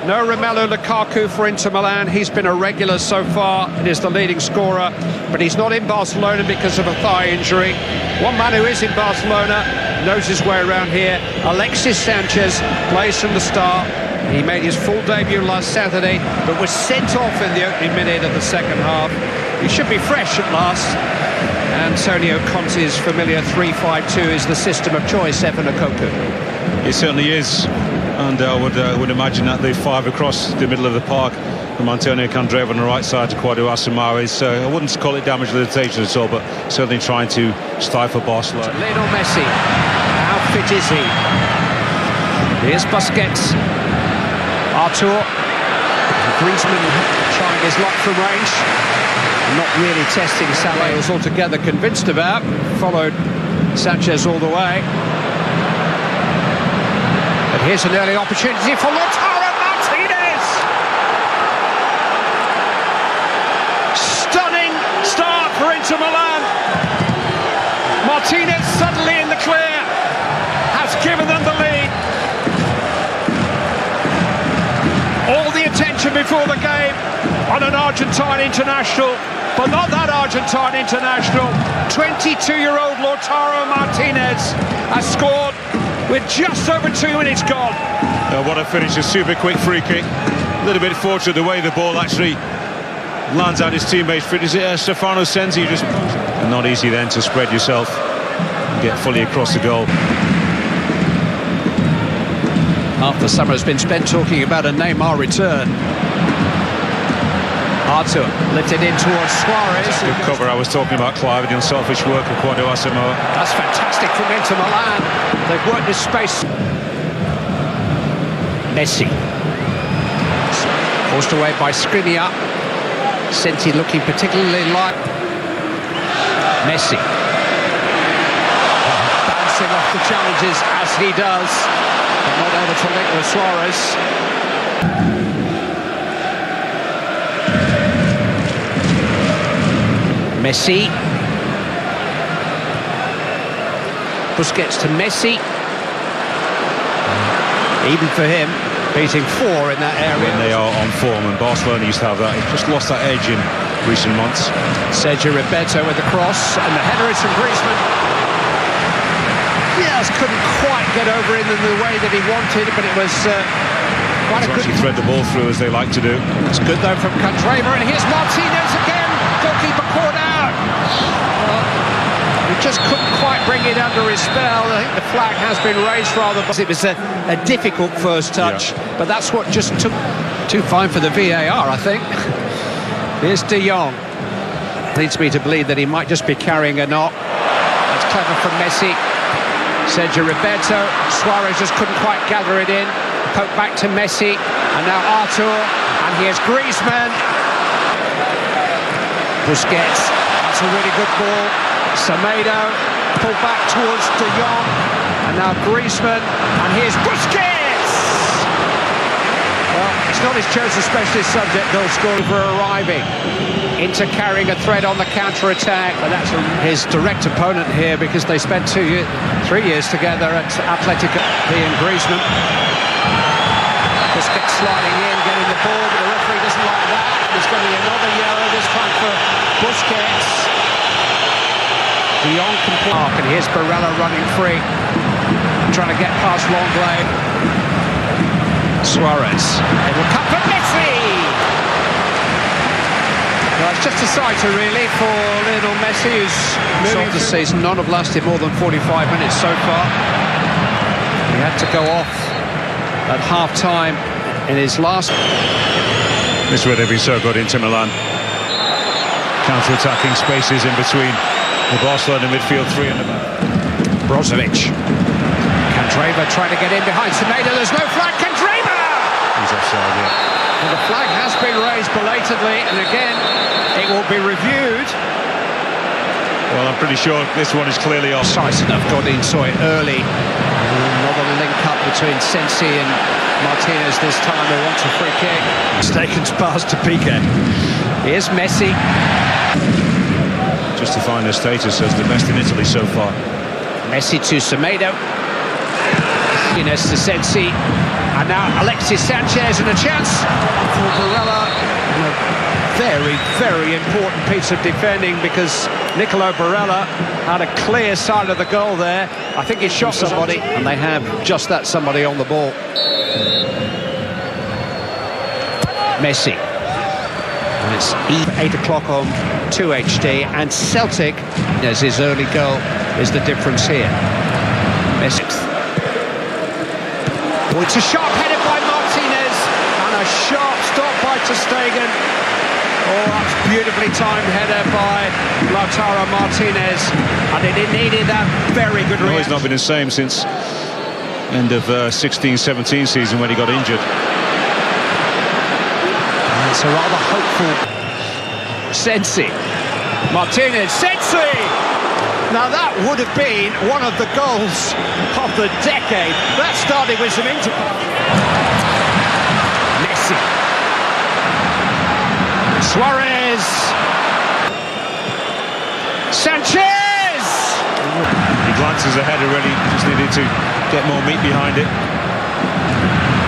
No Romelu Lukaku for Inter Milan. He's been a regular so far and is the leading scorer, but he's not in Barcelona because of a thigh injury. One man who is in Barcelona knows his way around here. Alexis Sanchez plays from the start. He made his full debut last Saturday, but was sent off in the opening minute of the second half. He should be fresh at last. Antonio Conte's familiar 3-5-2 is the system of choice, Evan Okoku. It certainly is, and I would imagine that the five across the middle of the park from Antonio Candreva on the right side to Kwadwo Asamoah is, I wouldn't call it damage limitation at all, but certainly trying to stifle Barcelona. Lionel Messi, how fit is he? Here's Busquets. Artur. Griezmann trying his luck from range. Not really testing Salah was altogether convinced about. Followed Sanchez all the way. But here's an early opportunity for Lautaro Martinez. Stunning start for Inter Milan. Martinez suddenly in the clear. Has given them the lead. All the attention before the game on an Argentine international, but not that Argentine international. 22-year-old Lautaro Martinez has scored with just over 2 minutes gone. What a finish, a super quick free kick. A little bit fortunate the way the ball actually lands at his teammates. Is it Stefano Sensi? Just not easy then to spread yourself and get fully across the goal. Half the summer has been spent talking about a Neymar return. Artur lifted in towards Suarez. Good cover. I was talking about Clive, the unselfish work of Kwadwo Asamoah. That's fantastic from Inter Milan. They've worked this space. Messi. Forced away by Skriniar. Senti looking particularly light. Messi. Bouncing off the challenges as he does. But not able to link with Suarez. Messi. Busquets to Messi. Even for him, beating 4 in that area. When they are on form, and Barcelona used to have that. It just lost that edge in recent months. Sergio Roberto with the cross, and the header is from Griezmann. Yes, couldn't quite get over in the way that he wanted, but it was quite a good... actually thread the ball through as they like to do. It's good though from Candreva, and here's Martinez again. Goalkeeper caught out. He just couldn't quite bring it under his spell. I think the flag has been raised rather, but it was a difficult first touch. Yeah. But that's what just took too fine for the VAR, I think. Here's De Jong. Leads me to believe that he might just be carrying a knock. That's clever from Messi. Sergio Roberto. Suarez just couldn't quite gather it in. Poke back to Messi. And now Artur. And here's Griezmann. Busquets. That's a really good ball. Semedo. Pulled back towards De Jong. And now Griezmann. And here's Busquets. Well, it's not his chosen specialist subject, goal scorer for arriving. Inter carrying a threat on the counter-attack, but that's his direct opponent here because they spent 3 years together at Atletico. He and Griezmann. Busquets sliding in, getting the ball, but the referee doesn't like that. There's going to be another yellow, this time for Busquets. De Jong can park, and here's Barella running free, trying to get past Longley. Suarez. It will come for Messi! Well, it's just a sighter, really, for Lionel Messi, who's moving the season. None have lasted more than 45 minutes so far. He had to go off at half-time in his last... This would have been so good, Inter Milan. Counter-attacking spaces in between the Barcelona midfield three and the back. Brozovic. Candreva trying to get in behind Semedo. There's no flag. Candreva! He's offside, yeah. Well, the flag has been raised belatedly, and again, it will be reviewed. Well, I'm pretty sure this one is clearly off. Precise enough, Godin saw it early. Another link-up between Sensi and Martinez this time. They want a free kick. Mistaken pass to Piqué. Here's Messi. Justifying their status as the best in Italy so far. Messi to Semedo. Ines to Sensi. And now Alexis Sanchez and a chance for Barella. Very, very important piece of defending because Nicolo Barella had a clear side of the goal there. I think he shot somebody, and they have just that somebody on the ball. Messi. And it's 8 o'clock on 2HD, and Celtic, as his early goal, is the difference here. Messi. Oh, it's a sharp header by Martinez, and a sharp stop by ter Stegen. Oh, that's beautifully timed header by Lautaro Martinez, and it needed that very good reaction. He's not been the same since end of 16-17 season when he got injured. And it's a rather hopeful Sensi. Martinez, Sensi! Now that would have been one of the goals of the decade. That started with some interplay. Messi. Suarez. Sanchez! He glances ahead already, just needed to get more meat behind it.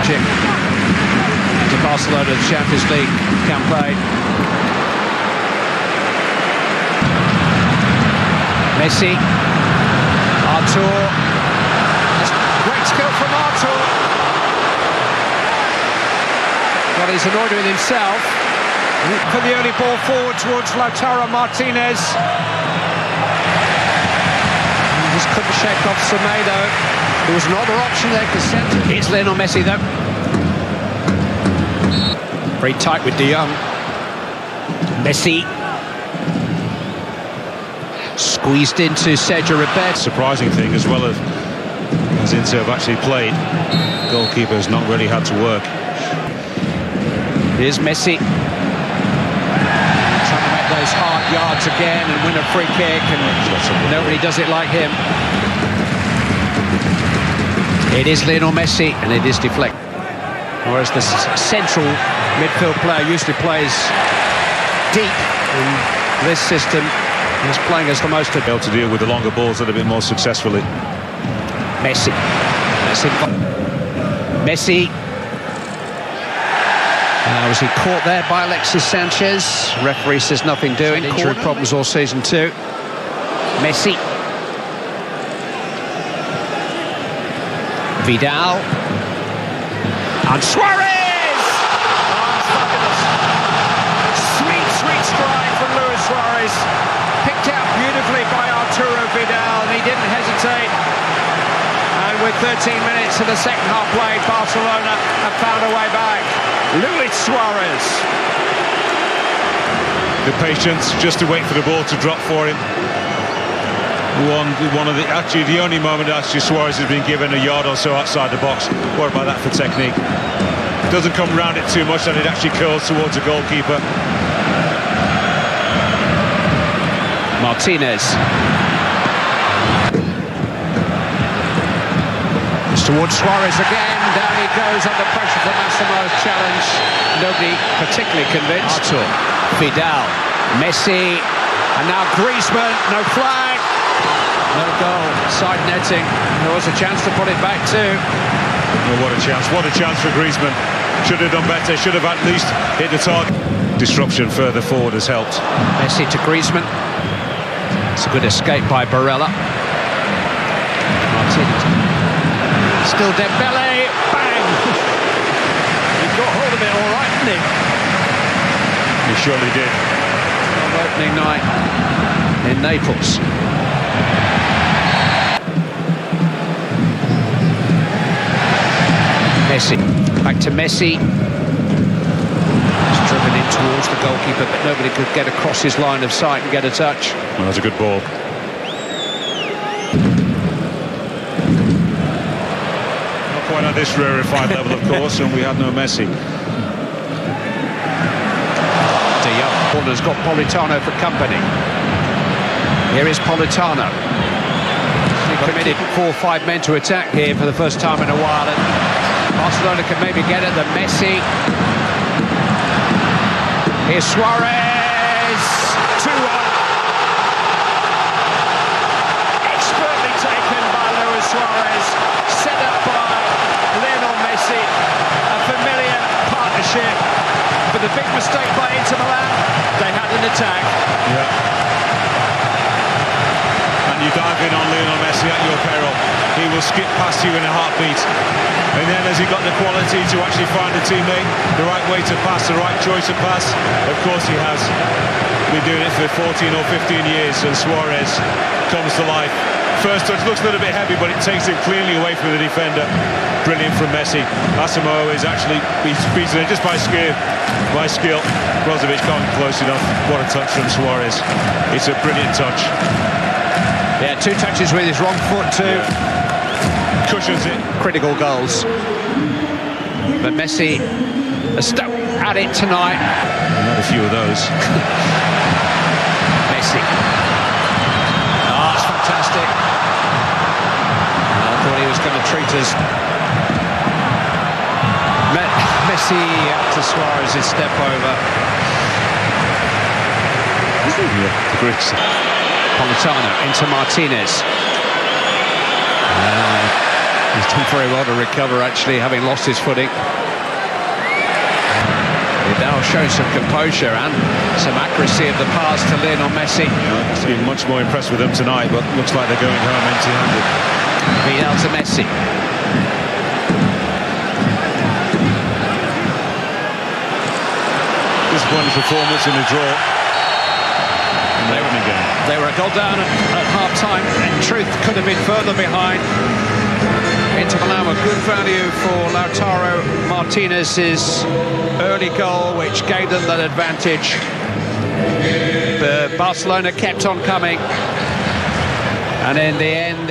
Chip. To Barcelona, the Champions League campaign. Messi. Artur. Great skill from Artur. Well, he's annoyed with himself. For the early ball forward towards Lautaro Martinez. He just couldn't shake off Semedo. There was another option there because centre. It's Lionel Messi though. Very tight with De Jong. Messi. Squeezed into Sergio Roberto. Surprising thing, as well as Inter have actually played, goalkeeper's not really had to work. Here's Messi. Trying to make those hard yards again and win a free kick, and nobody does it like him. It is Lionel Messi, and it is deflected. Whereas the central midfield player usually plays deep in this system. He's playing as the most able to deal with the longer balls a little bit more successfully. Messi. Messi. Was he caught there by Alexis Sanchez? Referee says nothing doing. Injury problems all season too. Messi. Vidal. And Suarez! Sweet, sweet strike from Luis Suarez. Picked out beautifully by Arturo Vidal, and he didn't hesitate. And with 13 minutes of the second half played, Barcelona have found a way back. Luis Suarez. The patience just to wait for the ball to drop for him. One of the only moment actually Suarez has been given a yard or so outside the box. What about that for technique? Doesn't come round it too much, and it actually curls towards a goalkeeper. Martinez. It's towards Suarez again. Down he goes under pressure for Massimo's challenge. Nobody particularly convinced. Artur. Vidal. Messi. And now Griezmann. No flag. No goal. Side netting. There was a chance to put it back too. Oh, what a chance. What a chance for Griezmann. Should have done better. Should have at least hit the target. Disruption further forward has helped. Messi to Griezmann. It's a good escape by Barella. Martinez. Still Dembele. Bang! He got hold of it all right, didn't he? He surely did. On opening night in Naples. Messi. Back to Messi. Driven in towards the goalkeeper, but nobody could get across his line of sight and get a touch. Well, that's a good ball. Not quite at this rarefied level, of course, and we had no Messi. De Jong has got Politano for company. Here is Politano. He committed 4 or 5 men to attack here for the first time in a while, and Barcelona can maybe get at the Messi. Here's Suarez, 2-1. Expertly taken by Luis Suarez, set up by Lionel Messi. attack. Yeah. And you're diving on Lionel Messi at your peril. He will skip past you in a heartbeat. And then has he got the quality to actually find a teammate, the right way to pass, the right choice of pass? Of course he has. Been doing it for 14 or 15 years, and Suarez comes to life. First touch looks a little bit heavy, but it takes it cleanly away from the defender. Brilliant from Messi. Asamoah is actually beaten it just by skill. Brozovic can't close enough. What a touch from Suarez. It's a brilliant touch. Yeah, 2 touches with his wrong foot too. Yeah. Cushions it. Critical goals. But Messi has stuck at it tonight. Not a few of those. Messi. Oh, it's fantastic. I thought he was going to treat us. Messi to Suarez's step over. Politano into Martinez. He's done very well to recover, actually, having lost his footing. Vidal shows some composure and some accuracy of the pass to Lionel Messi. He's been much more impressed with them tonight, but looks like they're going home empty-handed. Vidal to Messi. Disappointing performance in the draw. They were a goal down at half-time. In truth, could have been further behind. Inter Milan were good value for Lautaro Martinez's early goal, which gave them that advantage. But Barcelona kept on coming, and in the end,